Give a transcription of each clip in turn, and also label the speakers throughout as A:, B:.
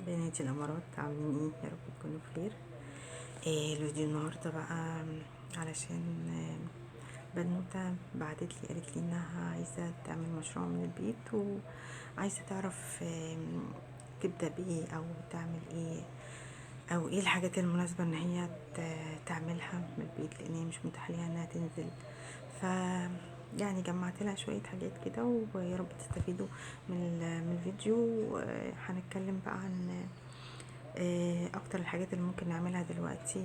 A: بناتي الامارات عاملين ايه؟ يا رب تكونوا بخير. الفيديو النهارده بقى علشان بنوته بعتت لي قالت لي انها عايزه تعمل مشروع من البيت وعايزه تعرف تبدا بايه او تعمل ايه او ايه الحاجات المناسبه ان هي تعملها من البيت لان هي مش متاح ليها انها تنزل. ف يعني جمعت لها شويه حاجات كده ويا رب تستفيدوا من الفيديو. هنتكلم بقى عن اكتر الحاجات اللي ممكن نعملها دلوقتي.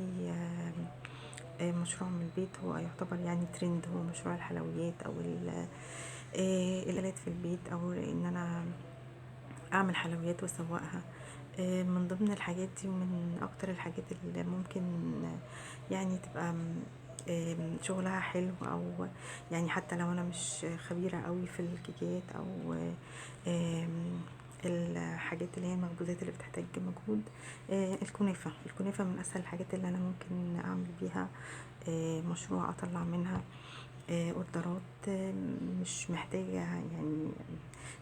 A: مشروع من البيت هو يعتبر يعني ترند، هو مشروع الحلويات او الالات في البيت او ان انا اعمل حلويات واسوقها. من ضمن الحاجات دي ومن اكتر الحاجات اللي ممكن يعني تبقى شغلها حلو او يعني حتى لو انا مش خبيرة قوي في الكيكات او الحاجات اللي هي المخبوزات اللي بتحتاج مجهود. الكنافة من اسهل الحاجات اللي انا ممكن اعمل بيها مشروع اطلع منها اوردرات. مش محتاجة يعني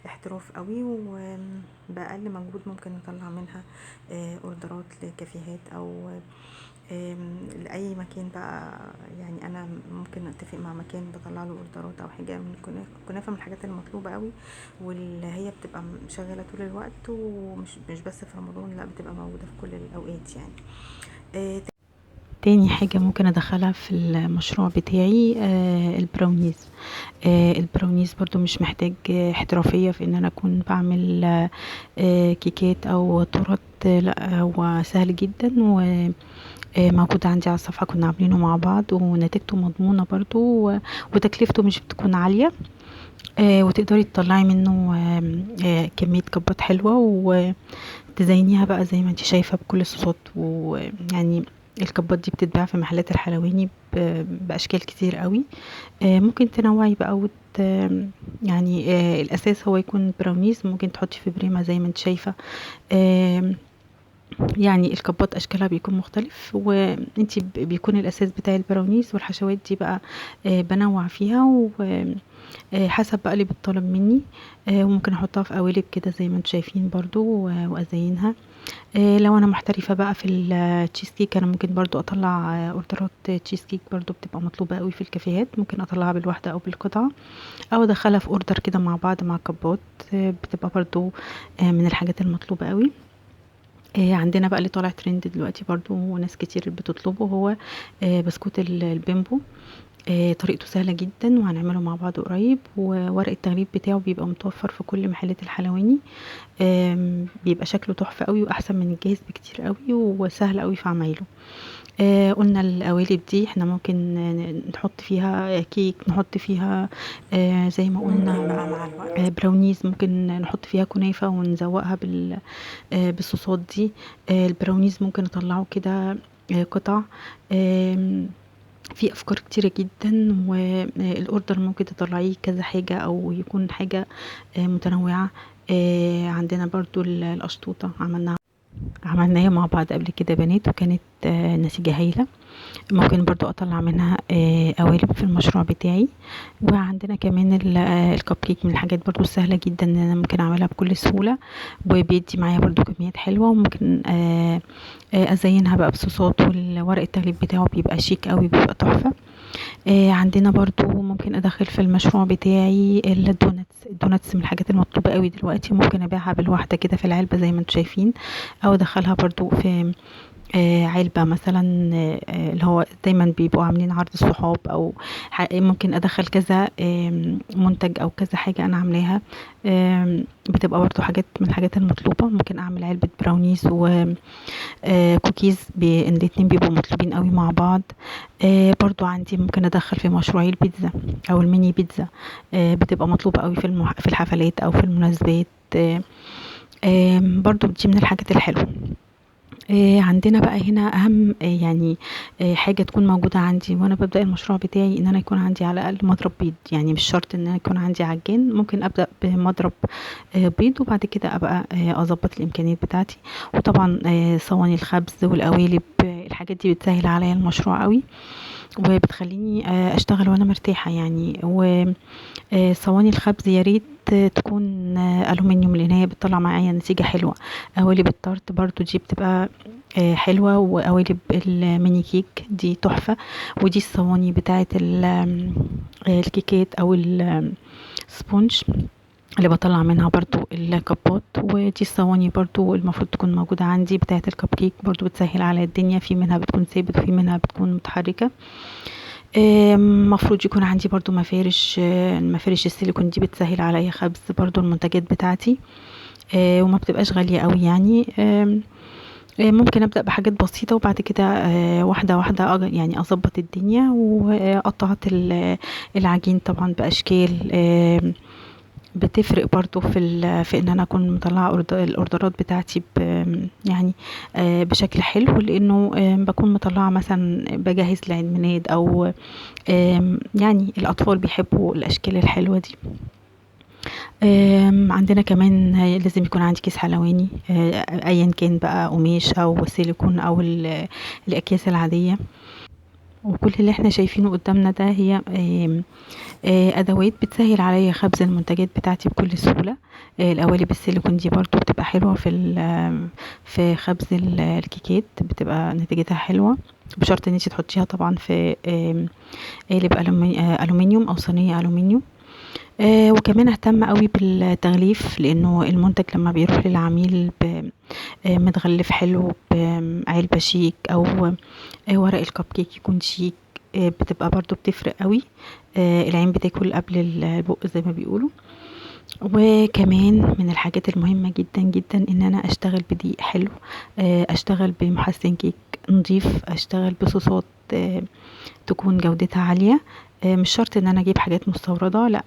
A: احتراف قوي وبأقل مجهود ممكن نطلع منها اوردرات لكافيهات او لأي مكان بقى. يعني انا ممكن اتفق مع مكان بطلع له اوردرات او حاجة من الكنافة من الحاجات المطلوبة قوي واللي هي بتبقى شغالة طول الوقت ومش بس في رمضان، لا بتبقى موجودة في كل الاوقات يعني. تاني حاجة ممكن ادخلها في المشروع بتاعي البراونيز. البراونيز برضو مش محتاج احترافية في ان انا اكون بعمل كيكات او تورت. لا هو سهل جدا وموجود عندي على الصفحة، كنا عاملينه مع بعض ونتيجته مضمونة برضو وتكلفته مش بتكون عالية. وتقدري تطلعي منه كمية كبات حلوة وتزينيها بقى زي ما انت شايفة بكل الصوصات. ويعني الكبات دي بتتباع في محلات الحلواني بأشكال كتير قوي. ممكن تنوعي بقى يعني الأساس هو يكون براونيز، ممكن تحطي في بريمة زي ما انت شايفة. يعني الكبات أشكالها بيكون مختلف وانت بيكون الأساس بتاع البراونيز والحشوات دي بقى بنوع فيها حسب بقى اللي بيطلب مني. وممكن احطها في قوالب كده زي ما انتم شايفين برضو وازينها. لو انا محترفة بقى في التشيز كيك انا ممكن برضو اطلع اوردرات تشيز كيك برضو بتبقى مطلوبة قوي في الكافيهات، ممكن اطلعها بالواحدة او بالقطعة او ادخلها في اوردر كده مع بعض مع كبات. بتبقى برضو من الحاجات المطلوبة قوي. عندنا بقى اللي طالع ترند دلوقتي برضو وناس كتير بتطلبه هو بسكوت البيمبو. طريقته سهلة جدا وهنعمله مع بعض قريب، وورق التغليف بتاعه بيبقى متوفر في كل محلات الحلواني. بيبقى شكله تحفة قوي واحسن من الجاهز بكتير قوي وسهل قوي في عمايله. قلنا القوالب دي احنا ممكن نحط فيها كيك، نحط فيها زي ما قلنا
B: ممكن بقى مع الوقت
A: براونيز، ممكن نحط فيها كنافة ونزوقها بالصوصات دي. البراونيز ممكن نطلعه كده قطع. في افكار كتيرة جدا والاوردر ممكن تطلعيه كذا حاجة او يكون حاجة متنوعة. عندنا برضو القشطوطة عملناها مع بعض قبل كده بنات وكانت نتيجة هايلة. ممكن برضو اطلع منها قوالب في المشروع بتاعي. وعندنا كمان الكب كيك من الحاجات برضو السهلة جدا ان انا ممكن اعملها بكل سهولة وبيدي معايا برضو كميات حلوة. وممكن ازينها بقى بصوصات والورق التغليف بتاعه بيبقى شيك قوي، بيبقى تحفة. عندنا برضو ممكن ادخل في المشروع بتاعي الدوناتس من الحاجات المطلوبة قوي دلوقتي، ممكن ابيعها بالواحدة كده في العلبة زي ما انتم شايفين او ادخلها برضو في علبة مثلا. اللي هو دايما بيبقوا عاملين عرض الصحاب او ممكن ادخل كذا منتج او كذا حاجة انا عاملاها. بتبقى برضو حاجات من الحاجات المطلوبة. ممكن اعمل علبة براونيز وكوكيز الاتنين بيبقوا مطلوبين قوي مع بعض. برضو عندي ممكن ادخل في مشروعي البيتزا او الميني بيتزا. بتبقى مطلوبة قوي في الحفلات او في المناسبات. برضو دي من الحاجات الحلوة. عندنا بقى هنا اهم يعني حاجة تكون موجودة عندي وانا ببدأ المشروع بتاعي ان انا يكون عندي على الاقل مضرب بيض. يعني مش شرط ان انا يكون عندي عجان، ممكن ابدأ بمضرب بيض وبعد كده ابقى اظبط الامكانيات بتاعتي. وطبعا صواني الخبز والقوالب الحاجات دي بتسهل عليا المشروع قوي وبتخليني اشتغل وانا مرتاحة يعني. وصواني الخبز يا ريت تكون ألومنيوم، لان هي بتطلع معايا نتيجة حلوة. قوالب التارت برضو دي بتبقى حلوة، وقوالب الميني كيك دي تحفة. ودي الصواني بتاعة الكيكات او السبونج اللي بطلع منها برضو الكبات. ودي الصواني برضو المفروض تكون موجودة عندي بتاعة الكب كيك، برضو بتسهل على الدنيا، في منها بتكون ثابت وفي منها بتكون متحركة. مفروض يكون عندي برضو مفارش، المفارش السيليكون دي بتسهل عليا خبز برضو المنتجات بتاعتي، وما بتبقاش غالية قوي يعني. ممكن ابدأ بحاجات بسيطة، وبعد كده واحدة واحدة يعني اظبط الدنيا. وقطعت العجين طبعا باشكال، بتفرق برضو في ان انا اكون مطلعه الاوردرات بتاعتي يعني بشكل حلو، لانه بكون مطلعه مثلا بجهز لعيد ميلاد، او يعني الاطفال بيحبوا الاشكال الحلوه دي. عندنا كمان لازم يكون عندي كيس حلواني، ايا كان بقى قماش او سيليكون او الاكياس العاديه. وكل اللي احنا شايفينه قدامنا ده هي ادوات بتسهل عليا خبز المنتجات بتاعتي بكل سهوله. القوالب السيليكون دي برضو بتبقى حلوه في خبز الكيكات، بتبقى نتيجتها حلوه، بشرط ان انت تحطيها طبعا في قالب الومنيوم او صينيه الومنيوم. وكمان اهتم قوي بالتغليف، لانه المنتج لما بيروح للعميل متغلف حلو بعلبة شيك، او ورق الكب كيك يكون شيك، بتبقى برضو بتفرق قوي. العين بتاكل قبل البق زي ما بيقولوا. وكمان من الحاجات المهمة جدا جدا ان انا اشتغل بدقيق حلو، اشتغل بمحسن كيك نضيف، اشتغل بصوصات تكون جودتها عالية. مش شرط ان انا اجيب حاجات مستوردة، لا،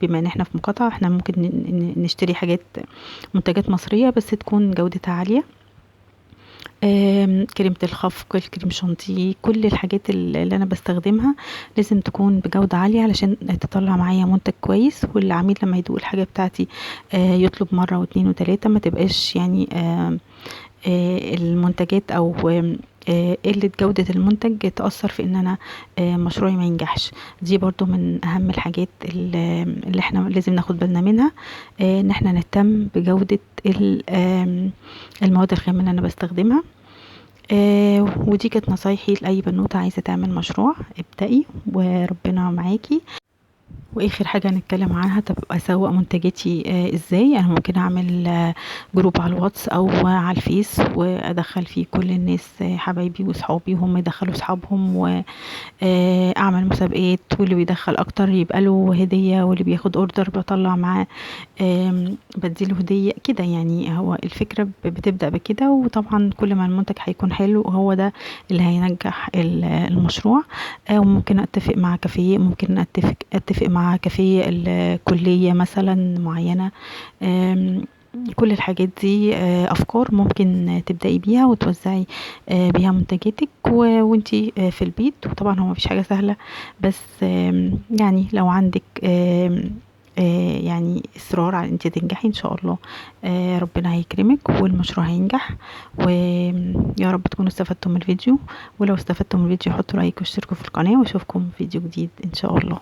A: بما ان احنا في مقاطعة احنا ممكن نشتري حاجات منتجات مصرية بس تكون جودتها عالية. كريمة الخفق، الكريم شانتيه، كل الحاجات اللي انا بستخدمها لازم تكون بجودة عالية علشان تطلع معايا منتج كويس، والعميل لما يدوق الحاجة بتاعتي يطلب مرة واثنين وثلاثة، ما تبقاش يعني المنتجات او قلة جودة المنتج تأثر في ان انا مشروعي ما ينجحش. دي برضو من اهم الحاجات اللي احنا لازم ناخد بالنا منها، ان احنا نهتم بجودة المواد الخام اللي انا بستخدمها. ودي كانت نصايحي لأي بنوتة عايزة تعمل مشروع. ابدأي وربنا معاكي. واخر حاجة هنتكلم عنها، طب اسوق منتجاتي ازاي. انا ممكن اعمل جروب على الواتس او على الفيس، وادخل فيه كل الناس حبايبي وصحابي، وهم يدخلوا صحابهم، واعمل مسابقات، واللي بيدخل اكتر يبقى له هدية، واللي بياخد اوردر بطلع معاه بديله هدية كده. يعني هو الفكرة بتبدأ بكده، وطبعا كل ما المنتج هيكون حلو هو ده اللي هينجح المشروع. وممكن اتفق مع كافيه، ممكن اتفق مع كافيه الكلية مثلا معينة. كل الحاجات دي افكار ممكن تبدأي بيها وتوزعي بيها منتجاتك وانتي في البيت. وطبعا هو مفيش حاجة سهلة، بس يعني لو عندك يعني اصرار على انت تنجحي ان شاء الله، ربنا هيكرمك والمشروع هينجح. ويا رب تكونوا استفدتم من الفيديو، ولو استفدتم من الفيديو حطوا رايك واشتركوا في القناة، واشوفكم في فيديو جديد ان شاء الله.